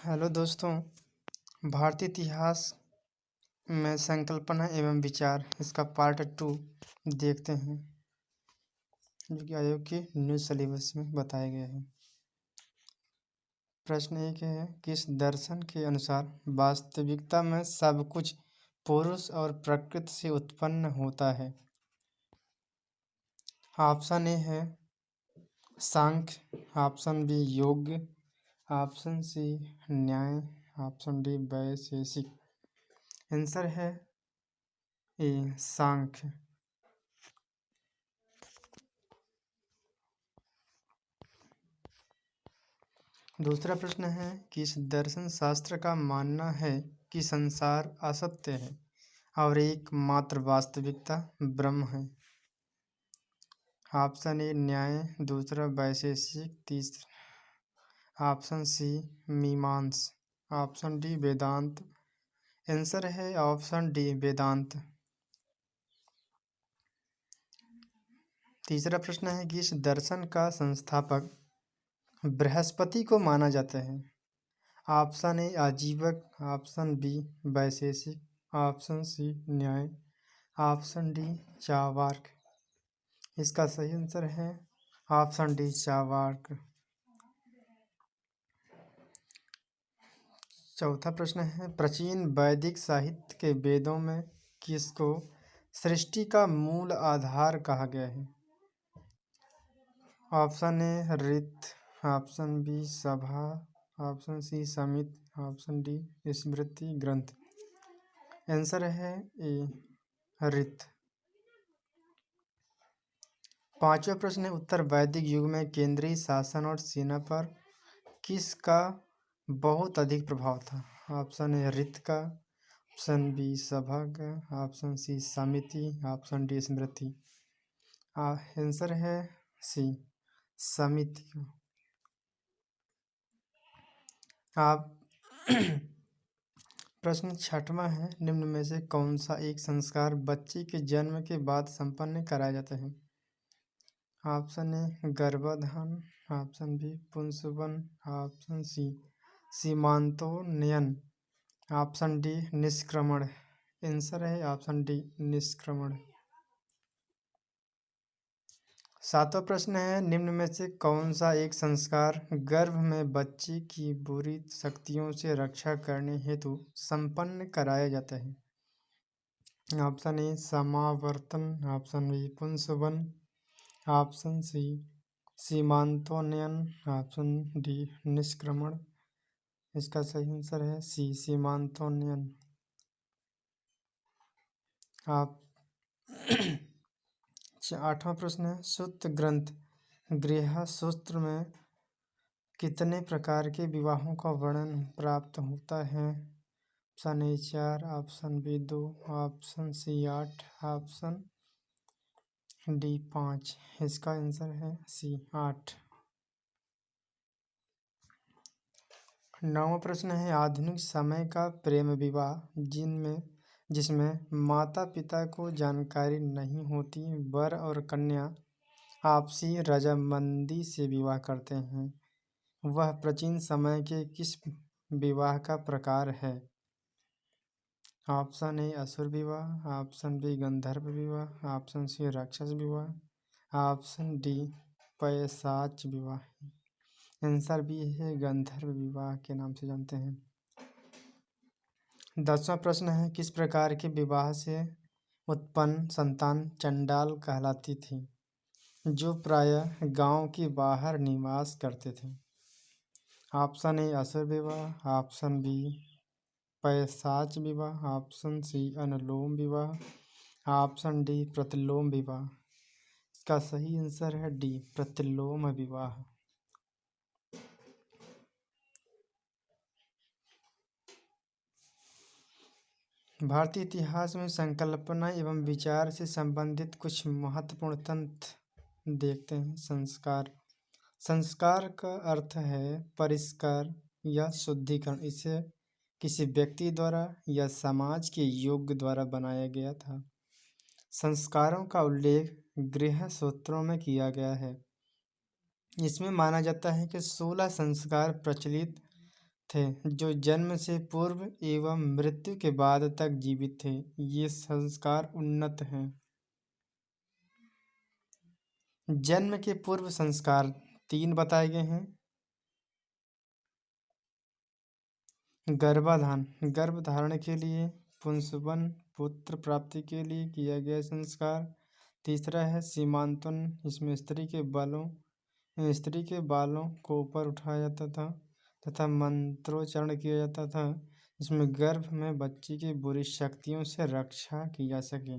Hello दोस्तों। भारतीय इतिहास में संकल्पना एवं विचार इसका पार्ट 2 देखते हैं, जो कि आयोग के न्यू सिलेबस में बताया गया है। प्रश्न एक है, किस दर्शन के अनुसार वास्तविकता में सब कुछ पुरुष और प्रकृति से उत्पन्न होता है? ऑप्शन ए है सांख्य, ऑप्शन बी योग, option C Nyaya, option D वैशेषिक। आंसर है ए सांख्य। दूसरा प्रश्न है, किस दर्शन शास्त्र का मानना है कि संसार असत्य है और एकमात्र वास्तविकता ब्रह्म है? ऑप्शन ए न्याय, दूसरा वैशेषिक, तीसरा ऑप्शन सी मीमांस, ऑप्शन डी वेदांत। आंसर है ऑप्शन डी वेदांत। तीसरा प्रश्न है, किस दर्शन का संस्थापक बृहस्पति को माना जाता है? Option A Ajivika, option B Vaisheshika, option C Nyaya, option D Charvaka. इसका सही आंसर है ऑप्शन डी चार्वाक। चौथा प्रश्न है, प्राचीन वैदिक साहित्य के वेदों में किसको सृष्टि का मूल आधार कहा गया है? ऑप्शन ए ऋत, ऑप्शन बी सभा, ऑप्शन सी समित, ऑप्शन डी स्मृति ग्रंथ। आंसर है ए ऋत। पांचवा प्रश्न है, उत्तर वैदिक युग में केंद्रीय शासन और सेना पर किसका बहुत अधिक प्रभाव था? ऑप्शन ए ऋत का, ऑप्शन बी सभा का, ऑप्शन सी समिति, ऑप्शन डी स्मृति। आंसर है सी समिति का। आप प्रश्न छठवां है, निम्न में से कौन सा एक संस्कार बच्चे के जन्म के बाद संपन्न कराया जाता है? ऑप्शन ए गर्भाधान, ऑप्शन बी पुंसवन, ऑप्शन सी सीमांतोन्नयन, ऑप्शन डी निष्क्रमण। आंसर है ऑप्शन डी निष्क्रमण। सातवां प्रश्न है, निम्न में से कौन सा एक संस्कार गर्भ में बच्चे की बुरी शक्तियों से रक्षा करने हेतु संपन्न कराया जाता है? ऑप्शन ए समावर्तन, ऑप्शन बी पुंसवन, ऑप्शन सी सीमांतोन्नयन, ऑप्शन डी निष्क्रमण। इसका सही आंसर है सी सीमांतोन्नयन। आप आठवां प्रश्न है, सूत्र ग्रंथ गृहसूत्र में कितने प्रकार के विवाहों का वर्णन प्राप्त होता है? Option A 4, option B 2, option C 8, option D 5। इसका आंसर है सी 8। नौवां प्रश्न है, आधुनिक समय का प्रेम विवाह जिसमें माता पिता को जानकारी नहीं होती, वर और कन्या आपसी रजामंदी से विवाह करते हैं, वह प्राचीन समय के किस विवाह का प्रकार है? ऑप्शन ए असुर विवाह, ऑप्शन बी गंधर्व विवाह, ऑप्शन सी राक्षस विवाह, ऑप्शन डी पैशाच विवाह। आंसर बी है गंधर्व विवाह के नाम से जानते हैं। 10वां प्रश्न है, किस प्रकार के विवाह से उत्पन्न संतान चंडाल कहलाती थी, जो प्रायः गांव के बाहर निवास करते थे? ऑप्शन ए असुर विवाह, ऑप्शन बी पैशाच विवाह, ऑप्शन सी अनुलोम विवाह, ऑप्शन डी प्रतिलोम विवाह। इसका सही आंसर है डी प्रतिलोम विवाह। भारतीय इतिहास में संकल्पना एवं विचार से संबंधित कुछ महत्वपूर्ण तथ्य देखते हैं। संस्कार का अर्थ है परिष्कार या शुद्धिकरण। इसे किसी व्यक्ति द्वारा या समाज के योग द्वारा बनाया गया था। संस्कारों का उल्लेख गृह सूत्रों में किया गया है। इसमें माना जाता है कि 16 संस्कार प्रचलित थे, जो जन्म से पूर्व एवं मृत्यु के बाद तक जीवित थे। ये संस्कार उन्नत हैं। जन्म के पूर्व संस्कार 3 बताए गए हैं। गर्भ धारण के लिए, पुंसवन पुत्र प्राप्ति के लिए किया गया संस्कार। तीसरा है सीमांतन, इसमें स्त्री के बालों को ऊपर उठाया जाता था तथा मंत्रोच्चारण किया जाता था, जिसमें गर्भ में बच्चे की बुरी शक्तियों से रक्षा की जा सके।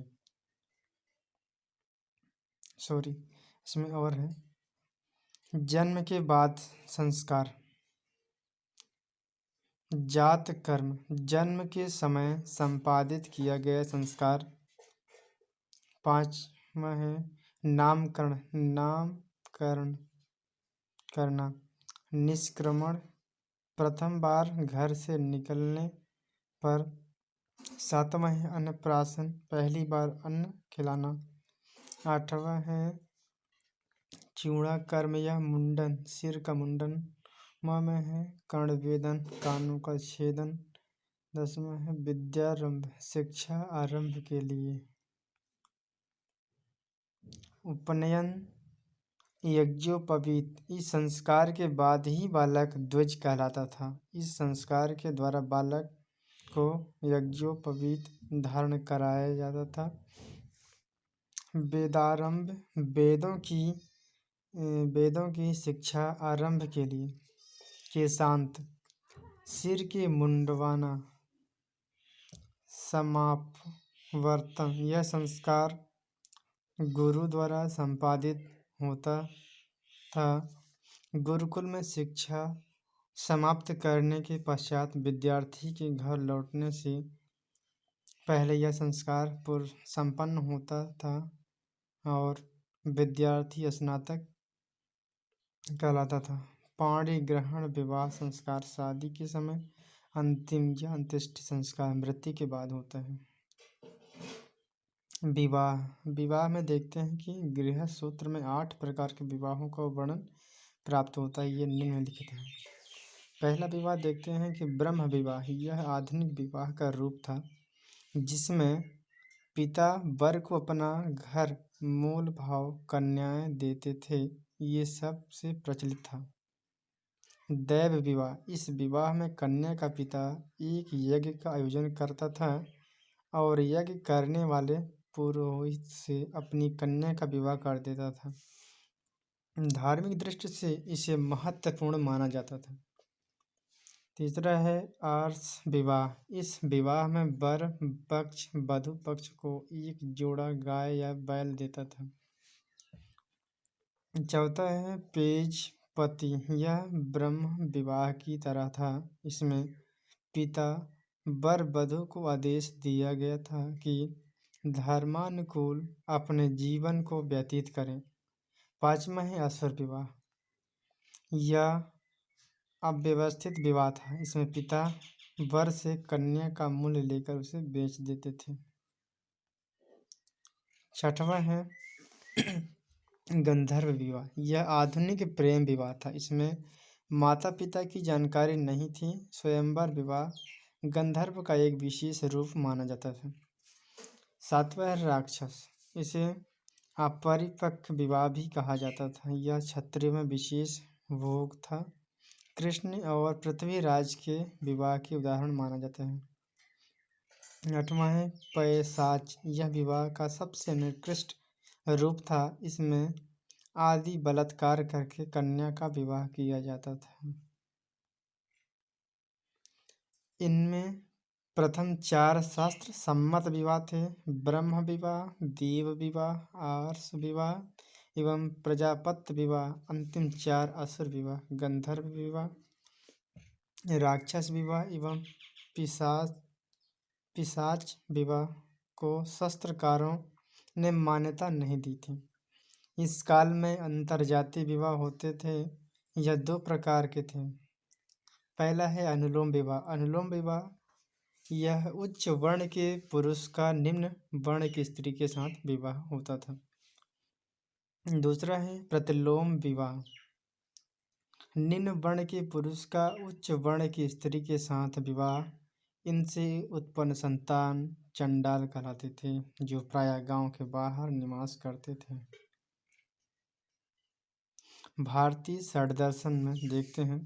इसमें और है जन्म के बाद संस्कार। जात कर्म, जन्म के समय संपादित किया गया संस्कार। 5वां है नामकरण करना, निष्क्रमण, प्रथम बार घर से निकलने पर। 7वां है अन्नप्राशन, पहली बार अन्न खिलाना। 8वां है चूड़ा कर्म या मुंडन, सिर का मुंडन। 9वां में है कर्णवेदन, कानों का छेदन। 10वां है विद्यारंभ, शिक्षा आरंभ के लिए। उपनयन, यज्ञोपवीत, इस संस्कार के बाद ही बालक द्विज कहलाता था। इस संस्कार के द्वारा बालक को यज्ञोपवीत धारण कराया जाता था। वेदारंभ, वेदों की शिक्षा आरंभ के लिए। केशांत, सिर के मुंडवाना। समापवर्तन, यह संस्कार गुरु द्वारा संपादित होता था। गुरुकुल में शिक्षा समाप्त करने के पश्चात विद्यार्थी के घर लौटने से पहले यह संस्कार पूर्व संपन्न होता था और विद्यार्थी स्नातक कहलाता था। पाणी ग्रहण, विवाह संस्कार, शादी के समय। अंतिम या अंत्येष्टि संस्कार मृत्यु के बाद होता है। विवाह में देखते हैं कि गृहस्थ सूत्र में 8 प्रकार के विवाहों का वर्णन प्राप्त होता है। ये निम्नलिखित है। पहला विवाह देखते हैं कि ब्रह्म विवाह, यह आधुनिक विवाह का रूप था, जिसमें पिता वर को अपना घर मूल भाव कन्याएं देते थे। ये सबसे प्रचलित था। दैव विवाह, इस विवाह में कन्या का पिता एक यज्ञ का आयोजन करता था और यज्ञ करने वाले पुरोहित से अपनी कन्या का विवाह कर देता था। धार्मिक दृष्टि से इसे महत्वपूर्ण माना जाता था। तीसरा है आर्ष विवाह, इस विवाह में वर पक्ष वधु पक्ष को एक जोड़ा गाय या बैल देता था। चौथा है पेजपति, यह ब्रह्म विवाह की तरह था। इसमें पिता वर वधु को आदेश दिया गया था कि धर्मानुकूल अपने जीवन को व्यतीत करें। 5वां है असुर विवाह, यह अव्यवस्थित विवाह था। इसमें पिता वर से कन्या का मूल्य लेकर उसे बेच देते थे। 6वां है गंधर्व विवाह, यह आधुनिक प्रेम विवाह था। इसमें माता पिता की जानकारी नहीं थी। स्वयंवर विवाह गंधर्व का एक विशेष रूप माना जाता था। 7वां है राक्षस, इसे अपरिपक्व विवाह भी कहा जाता था। यह क्षत्रिय में विशेष भोग था। कृष्ण और पृथ्वीराज के विवाह के उदाहरण माना जाता है। 8वां है पैशाच, यह विवाह का सबसे निकृष्ट रूप था। इसमें आदि बलात्कार करके कन्या का विवाह किया जाता था। इनमें प्रथम 4 शास्त्र सम्मत विवाह थे: ब्रह्म विवाह, देव विवाह, आर्ष विवाह एवं प्रजापत्य विवाह। अंतिम 4 असुर विवाह, गंधर्व विवाह, राक्षस विवाह एवं पिशाच विवाह को शास्त्रकारों ने मान्यता नहीं दी थी। इस काल में अंतरजातीय विवाह होते थे। यह 2 प्रकार के थे। पहला है अनुलोम विवाह। अनुलोम विवाह यह उच्च वर्ण के पुरुष का निम्न वर्ण की स्त्री के साथ विवाह होता था। दूसरा है प्रतिलोम विवाह। निम्न वर्ण के पुरुष का उच्च वर्ण की स्त्री के साथ विवाह, इनसे उत्पन्न संतान चंडाल कहलाते थे, जो प्रायः गांव के बाहर निवास करते थे। भारतीय षड्दर्शन में देखते हैं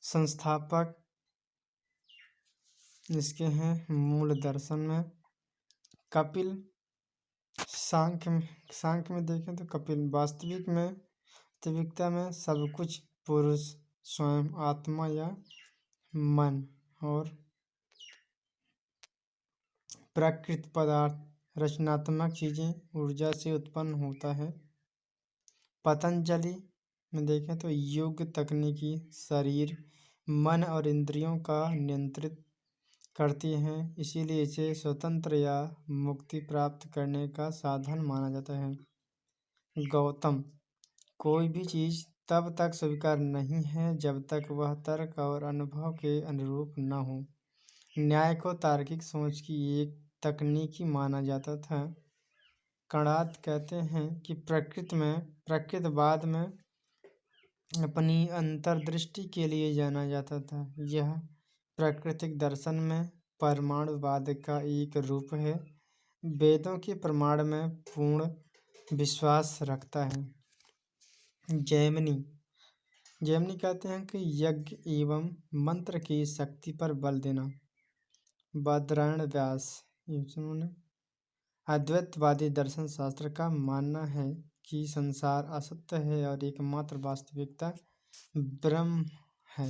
संस्थापक इसके हैं मूल दर्शन में कपिल, सांख्य में देखें तो कपिल, वास्तविकता में सब कुछ पुरुष स्वयं आत्मा या मन और प्राकृत पदार्थ रचनात्मक चीजें ऊर्जा से उत्पन्न होता है। पतंजलि में देखें तो योग तकनीकी शरीर, मन और इंद्रियों का नियंत्रित करती हैं, इसीलिए इसे स्वतंत्र या मुक्ति प्राप्त करने का साधन माना जाता है। गौतम, कोई भी चीज तब तक स्वीकार नहीं है जब तक वह तर्क और अनुभव के अनुरूप न हो। न्याय को तार्किक सोच की एक तकनीकी माना जाता था। कणाद कहते हैं कि प्रकृतवाद में अपनी अंतर्दृष्टि के लिए जाना जाता था। यह प्राकृतिक दर्शन में परमाणुवाद का एक रूप है। वेदों के प्रमाण में पूर्ण विश्वास रखता है। जैमिनी कहते हैं कि यज्ञ एवं मंत्र की शक्ति पर बल देना। बादरायण व्यास, इन्होंने अद्वैतवादी दर्शन शास्त्र का मानना है कि संसार असत्य है और एकमात्र वास्तविकता ब्रह्म है।